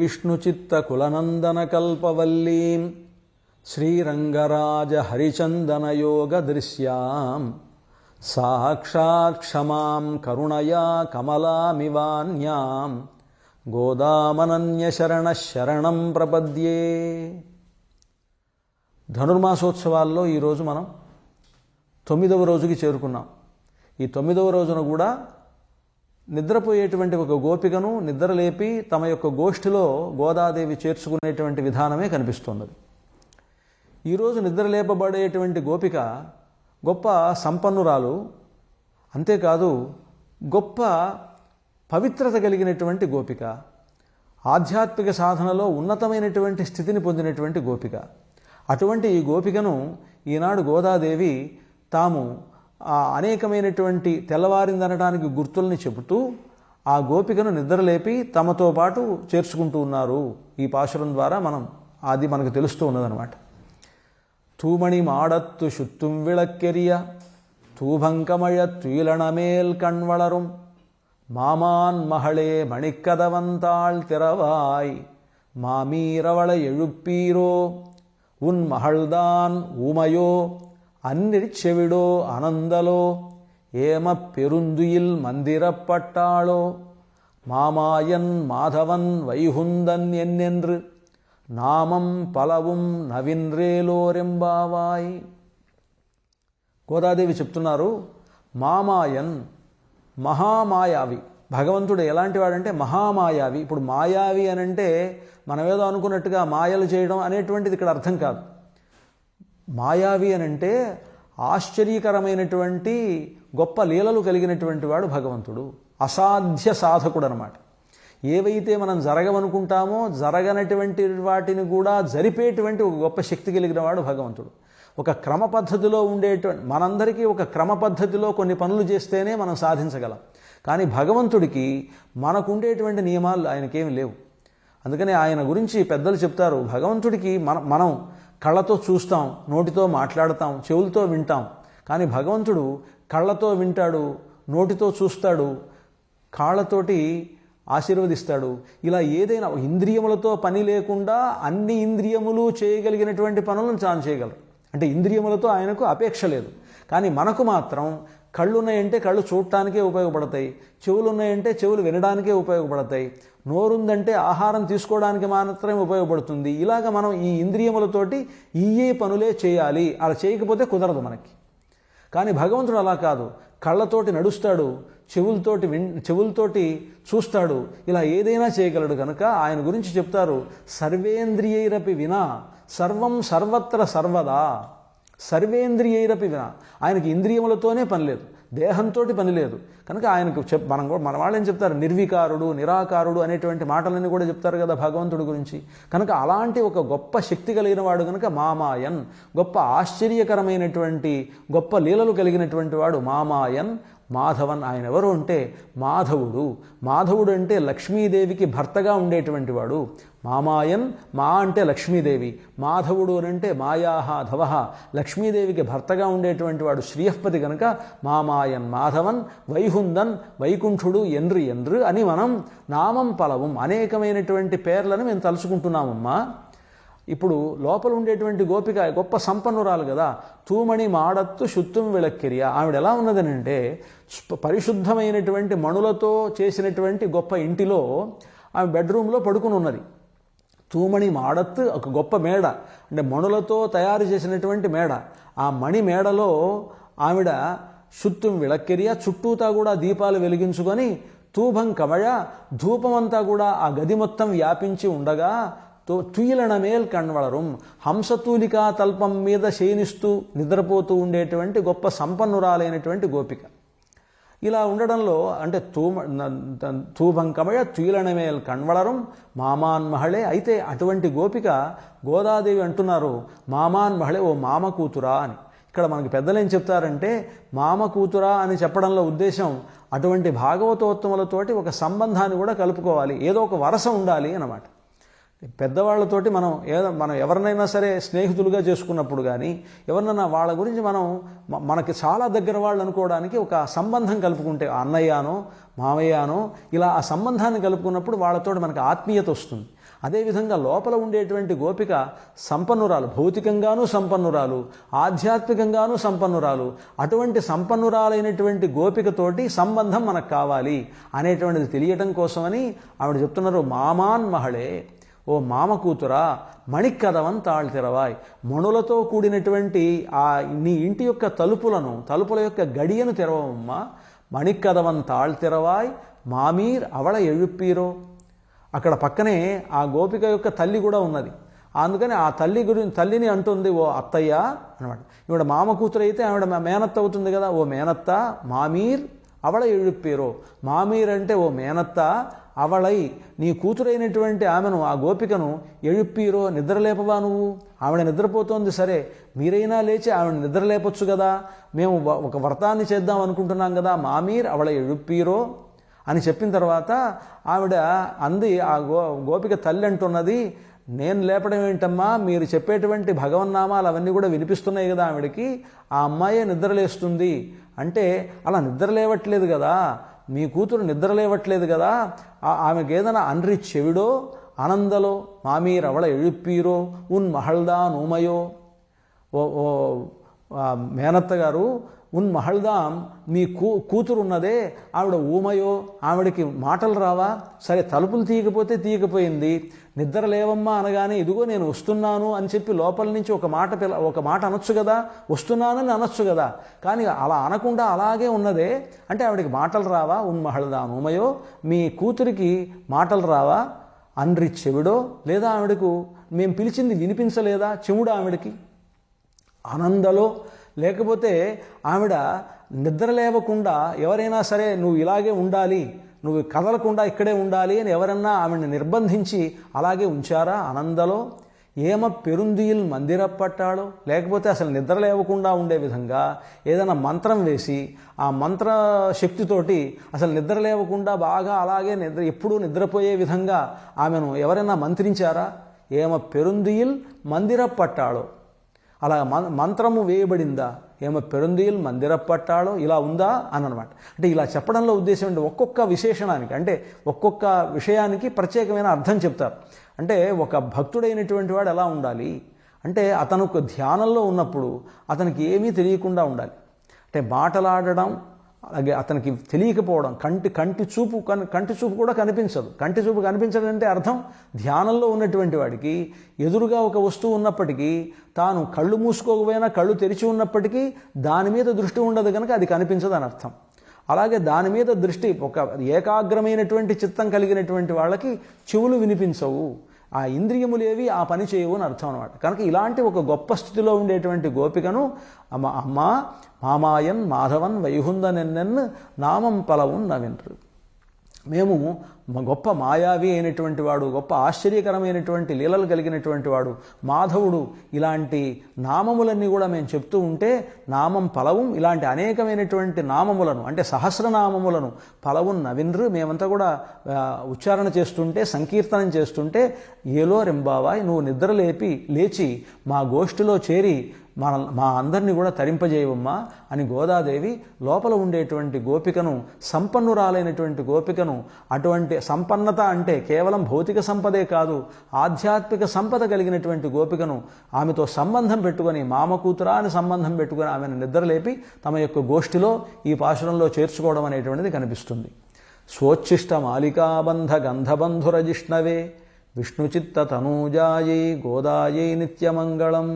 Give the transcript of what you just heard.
శ్రీవిష్ణుచిత్తకులనందనకల్పవల్లీం శ్రీరంగరాజహరిచందనయోగదృశ్యాం సాక్షాత్ క్షమాం కరుణయా కమలామివాన్యాం గోదామనన్యశరణశరణం ప్రపద్యే. ధనుర్మాసోత్సవాల్లో ఈరోజు మనం 9వ రోజుకి చేరుకున్నాం. ఈ 9వ రోజున కూడా నిద్రపోయేటువంటి ఒక గోపికను నిద్రలేపి తమ యొక్క గోష్ఠిలో గోదాదేవి చేర్చుకునేటువంటి విధానమే కనిపిస్తున్నది. ఈరోజు నిద్రలేపబడేటువంటి గోపిక గొప్ప సంపన్నురాలు, అంతేకాదు గొప్ప పవిత్రత కలిగినటువంటి గోపిక, ఆధ్యాత్మిక సాధనలో ఉన్నతమైనటువంటి స్థితిని పొందినటువంటి గోపిక. అటువంటి ఈ గోపికను ఈనాడు గోదాదేవి తాము అనేకమైనటువంటి తెల్లవారిందనడానికి గుర్తుల్ని చెబుతూ ఆ గోపికను నిద్రలేపి తమతో పాటు చేర్చుకుంటూ ఉన్నారు. ఈ పాశురం ద్వారా అది మనకు తెలుస్తూ ఉన్నదనమాట. తూమణి మాడత్తు శుత్తుం విళక్కెరియ తూభంకమయ తుయిలణమేల్ కణ్వళரும் மாமான் மகளே மணிக்கதவந்தாள் திறவாய் மாமீரவள எழுப்பீரோ உன் மகள்தான் ஊமையோ அந்நிற்செவிடோ அனந்தலோ ஏம பெருந்துயில் மந்திரப்பட்டாளோ மாமாயன் மாதவன் வைகுந்தன் என்னென்று నామం పలவும் నవిన్రేలోరెంబావాయ్. గోదాదేవి చెప్తున్నారు, మామాయన్ మహామాయావి. భగవంతుడు ఎలాంటి వాడంటే మహామాయావి. ఇప్పుడు మాయావి అనంటే మనమేదో అనుకున్నట్టుగా మాయలు చేయడం అనేటువంటిది ఇక్కడ అర్థం కాదు. మాయావి అనంటే ఆశ్చర్యకరమైనటువంటి గొప్ప లీలలు కలిగినటువంటి వాడు భగవంతుడు. అసాధ్య సాధకుడు అనమాట. ఏవైతే మనం జరగవనుకుంటామో జరగనటువంటి వాటిని కూడా జరిపేటువంటి ఒక గొప్ప శక్తి కలిగిన వాడు భగవంతుడు. ఒక క్రమ పద్ధతిలో ఉండేటువంటి మనందరికీ ఒక క్రమ పద్ధతిలో కొన్ని పనులు చేస్తేనే మనం సాధించగలం. కానీ భగవంతుడికి మనకుండేటువంటి నియమాలు ఆయనకేమి లేవు. అందుకని ఆయన గురించి పెద్దలు చెప్తారు, భగవంతుడికి మనం కళ్ళతో చూస్తాం, నోటితో మాట్లాడతాం, చెవులతో వింటాం. కానీ భగవంతుడు కళ్ళతో వింటాడు, నోటితో చూస్తాడు, కాళ్ళతోటి ఆశీర్వదిస్తాడు. ఇలా ఏదైనా ఇంద్రియములతో పని లేకుండా అన్ని ఇంద్రియములు చేయగలిగినటువంటి పనులను తాను చేయగలరు. అంటే ఇంద్రియములతో ఆయనకు అపేక్ష లేదు. కానీ మనకు మాత్రం కళ్ళు ఉన్నాయంటే కళ్ళు చూడటానికే ఉపయోగపడతాయి, చెవులు ఉన్నాయంటే చెవులు వినడానికే ఉపయోగపడతాయి, నోరుందంటే ఆహారం తీసుకోవడానికి మాత్రమే ఉపయోగపడుతుంది. ఇలాగ మనం ఈ ఇంద్రియములతోటి ఈ పనులే చేయాలి, అలా చేయకపోతే కుదరదు మనకి. కానీ భగవంతుడు అలా కాదు. కళ్ళతోటి నడుస్తాడు, చెవులతోటి చూస్తాడు, ఇలా ఏదైనా చేయగలడు. కనుక ఆయన గురించి చెప్తారు, సర్వేంద్రియైరపి వినా సర్వం సర్వత్ర సర్వదా. సర్వేంద్రియైరపి వినా, ఆయనకి ఇంద్రియములతోనే పని లేదు, దేహంతో పని లేదు. కనుక ఆయనకు మన వాళ్ళు ఏం చెప్తారు, నిర్వికారుడు, నిరాకారుడు అనేటువంటి మాటలన్నీ కూడా చెప్తారు కదా భగవంతుడి గురించి. కనుక అలాంటి ఒక గొప్ప శక్తి కలిగిన వాడు కనుక మామాయన్, గొప్ప ఆశ్చర్యకరమైనటువంటి గొప్ప లీలలు కలిగినటువంటి వాడు మామాయన్. మాధవన్, ఆయన ఎవరు అంటే మాధవుడు. మాధవుడు అంటే లక్ష్మీదేవికి భర్తగా ఉండేటువంటి వాడు. మామాయన్, మా అంటే లక్ష్మీదేవి, మాధవుడు అంటే మాయాహ ధవహ, లక్ష్మీదేవికి భర్తగా ఉండేటువంటి వాడు శ్రీయఃపతి కనుక మామాయన్ మాధవన్. వైహుందన్, వైకుంఠుడు, ఎండ్రు అని మనం నామం పలవం అనేకమైనటువంటి పేర్లను మేము తలుచుకుంటున్నామమ్మా. ఇప్పుడు లోపల ఉండేటువంటి గోపిక గొప్ప సంపన్నురాలు కదా. తూమణి మాడత్తు శుత్తుం విళక్కిరియ, ఆవిడ ఎలా ఉన్నదనంటే పరిశుద్ధమైనటువంటి మణులతో చేసినటువంటి గొప్ప ఇంటిలో ఆమె బెడ్రూమ్లో పడుకుని ఉన్నది. తూమణి మాడత్తు ఒక గొప్ప మేడ, అంటే మణులతో తయారు చేసినటువంటి మేడ. ఆ మణి మేడలో ఆవిడ శుత్తుం విళక్కిరియ, చుట్టూతా కూడా దీపాలు వెలిగించుకొని తూభం కమయ, ధూపమంతా కూడా ఆ గది మొత్తం వ్యాపించి ఉండగా తుయిలణమేల్ కణ్వళரும், హంసతూలికా తల్పం మీద శయనిస్తూ నిద్రపోతూ ఉండేటువంటి గొప్ప సంపన్నురాలైనటువంటి గోపిక. ఇలా ఉండడంలో అంటే తూభంకమయ తుయిలణమేల్ కణ్వళరం మామాన్ మహళే. అయితే అటువంటి గోపిక గోదాదేవి అంటున్నారు, మామాన్ మహళే, ఓ మామ కూతురా అని. ఇక్కడ మనకి పెద్దలు ఏం చెప్తారంటే మామ కూతురా అని చెప్పడంలో ఉద్దేశం అటువంటి భాగవతోత్తములతోటి ఒక సంబంధాన్ని కూడా కలుపుకోవాలి, ఏదో ఒక వరస ఉండాలి అన్నమాట. పెద్దవాళ్లతోటి మనం ఎవరినైనా సరే స్నేహితులుగా చేసుకున్నప్పుడు కానీ ఎవరినైనా వాళ్ళ గురించి మనకి చాలా దగ్గర వాళ్ళు అనుకోవడానికి ఒక సంబంధం కలుపుకుంటే అన్నయ్యానో మామయ్యానో ఇలా ఆ సంబంధాన్ని కలుపుకున్నప్పుడు వాళ్ళతో మనకి ఆత్మీయత వస్తుంది. అదేవిధంగా లోపల ఉండేటువంటి గోపిక సంపన్నురాలు, భౌతికంగానూ సంపన్నురాలు, ఆధ్యాత్మికంగానూ సంపన్నురాలు. అటువంటి సంపన్నురాలైనటువంటి గోపికతోటి సంబంధం మనకు కావాలి అనేటువంటిది తెలియటం కోసమని ఆవిడ చెప్తున్నారు, మామాన్ మహళే, ఓ మామ కూతురా, మణిక్కదవం తాళ్తిరవాయ్, మణులతో కూడినటువంటి ఆ నీ ఇంటి యొక్క తలుపుల యొక్క గడియను తెరవమ్మా. మణిక్కదవం తాళ్తిరవాయ్ మామీర్ అవళ ఎഴുప్పీరో. అక్కడ పక్కనే ఆ గోపిక యొక్క తల్లి కూడా ఉన్నది. అందుకని ఆ తల్లిని అంటుంది, ఓ అత్తయ్య అనమాట. ఈవిడ మామ కూతురు అయితే ఆవిడ మేనత్త అవుతుంది కదా, ఓ మేనత్త, మామీర్ అవళ ఎഴുప్పీరో. మామీర్ అంటే ఓ మేనత్త, అవళై నీ కూతురైనటువంటి ఆమెను, ఆ గోపికను, ఎഴുప్పీరో నిద్రలేపవా నువ్వు. ఆవిడ నిద్రపోతోంది, సరే మీరైనా లేచి ఆవిడ నిద్రలేపొచ్చు కదా, మేము ఒక వ్రతాన్ని చేద్దాం అనుకుంటున్నాం కదా, మామీర్ అవళ ఎഴുప్పీరో అని చెప్పిన తర్వాత ఆవిడ అంది, ఆ గోపిక తల్లి అంటున్నది, నేను లేపడం ఏంటమ్మా, మీరు చెప్పేటువంటి భగవన్నామాలు అవన్నీ కూడా వినిపిస్తున్నాయి కదా ఆవిడకి, ఆ అమ్మాయే నిద్రలేస్తుంది అంటే, అలా నిద్రలేవట్లేదు కదా, మీ కూతురు నిద్రలేవట్లేదు కదా, ఆమెకు ఏదైనా అన్రి చెవిడో ఆనందలో మామీర్ అవళ ఎഴുప్పీరో ఉన్ మహల్దా నూమయో. ఓ మేనత్త గారు, ఉన్ మహల్దాం, మీ కూతురు ఉన్నదే ఆవిడ ఊమయో, ఆవిడకి మాటలు రావా, సరే తలుపులు తీయకపోయింది, నిద్ర లేవమ్మా అనగానే ఇదిగో నేను వస్తున్నాను అని చెప్పి లోపల నుంచి ఒక మాట అనొచ్చు కదా, వస్తున్నానని అనొచ్చు కదా, కానీ అలా అనకుండా అలాగే ఉన్నదే అంటే ఆవిడకి మాటలు రావా, ఉన్ మహల్దాం ఊమయో, మీ కూతురికి మాటలు రావా, అన్రి చెవిడో, లేదా ఆవిడకు మేము పిలిచింది వినిపించలేదా, చెవుడు ఆవిడకి ఆనందలో, లేకపోతే ఆవిడ నిద్ర లేవకుండా ఎవరైనా సరే నువ్వు ఇలాగే ఉండాలి, నువ్వు కదలకుండా ఇక్కడే ఉండాలి అని ఎవరన్నా ఆవిడని నిర్బంధించి అలాగే ఉంచారా ఆనందలో. ఏమ పెరుందియిల్ మందిరపట్టాడో, లేకపోతే అసలు నిద్ర లేవకుండా ఉండే విధంగా ఏదైనా మంత్రం వేసి ఆ మంత్ర శక్తితోటి అసలు నిద్ర లేవకుండా బాగా అలాగే ఎప్పుడూ నిద్రపోయే విధంగా ఆమెను ఎవరైనా మంత్రించారా. ఏమ పెరుందియిల్ మందిరపట్టాడో, అలా మంత్రము వేయబడిందా, ఏమో పెరుందియిల్ మందిరపట్టాడో, ఇలా ఉందా అని అనమాట. అంటే ఇలా చెప్పడంలో ఉద్దేశం అంటే ఒక్కొక్క విశేషణానికి, అంటే ఒక్కొక్క విషయానికి ప్రత్యేకమైన అర్థం చెప్తారు. అంటే ఒక భక్తుడైనటువంటి వాడు ఎలా ఉండాలి అంటే, అతను ధ్యానంలో ఉన్నప్పుడు అతనికి ఏమీ తెలియకుండా ఉండాలి. అంటే మాటలాడడం, అలాగే అతనికి తెలియకపోవడం, కంటి చూపు కూడా కనిపించదు. కంటి చూపు కనిపించడం అంటే అర్థం, ధ్యానంలో ఉన్నటువంటి వాడికి ఎదురుగా ఒక వస్తువు ఉన్నప్పటికీ తాను కళ్ళు మూసుకోకపోయినా కళ్ళు తెరిచి ఉన్నప్పటికీ దాని మీద దృష్టి ఉండదు కనుక అది కనిపించదు అని అర్థం. అలాగే దాని మీద దృష్టి, ఒక ఏకాగ్రమైనటువంటి చిత్తం కలిగినటువంటి వాళ్ళకి చెవులు వినిపించవు, ఆ ఇంద్రియములేవి ఆ పని చేయవు అని అర్థం అనమాట. కనుక ఇలాంటి ఒక గొప్ప స్థితిలో ఉండేటువంటి గోపికను అమ్మా మామాయన్ మాధవన్ వైహుందనెన్నెన్ నామం పలవున్ నవిన్రు. మేము గొప్ప మాయావి అయినటువంటి వాడు, గొప్ప ఆశ్చర్యకరమైనటువంటి లీలలు కలిగినటువంటి వాడు మాధవుడు, ఇలాంటి నామములన్నీ కూడా మేము చెప్తూ ఉంటే, నామం పలవం, ఇలాంటి అనేకమైనటువంటి నామములను అంటే సహస్రనామములను పలవున్ నవిన్రు, మేమంతా కూడా ఉచ్చారణ చేస్తుంటే, సంకీర్తనం చేస్తుంటే, ఏలో రెంబావాయ్, నువ్వు నిద్ర లేచి మా గోష్ఠిలో చేరి మా అందరినీ కూడా తరింపజేయవమ్మా అని గోదాదేవి లోపల ఉండేటువంటి గోపికను, సంపన్నురాలైనటువంటి గోపికను, అటువంటి సంపన్నత అంటే కేవలం భౌతిక సంపదే కాదు, ఆధ్యాత్మిక సంపద కలిగినటువంటి గోపికను ఆమెతో సంబంధం పెట్టుకొని, మామ కూతురా అని సంబంధం పెట్టుకొని ఆమెను నిద్రలేపి తమ యొక్క గోష్ఠిలో ఈ పాశురంలో చేర్చుకోవడం అనేటువంటిది కనిపిస్తుంది. స్వోచ్ఛిష్ట మాలికాబంధ గంధబంధురజిష్ణవే విష్ణుచిత్త తనూజాయై గోదాయై నిత్యమంగళం.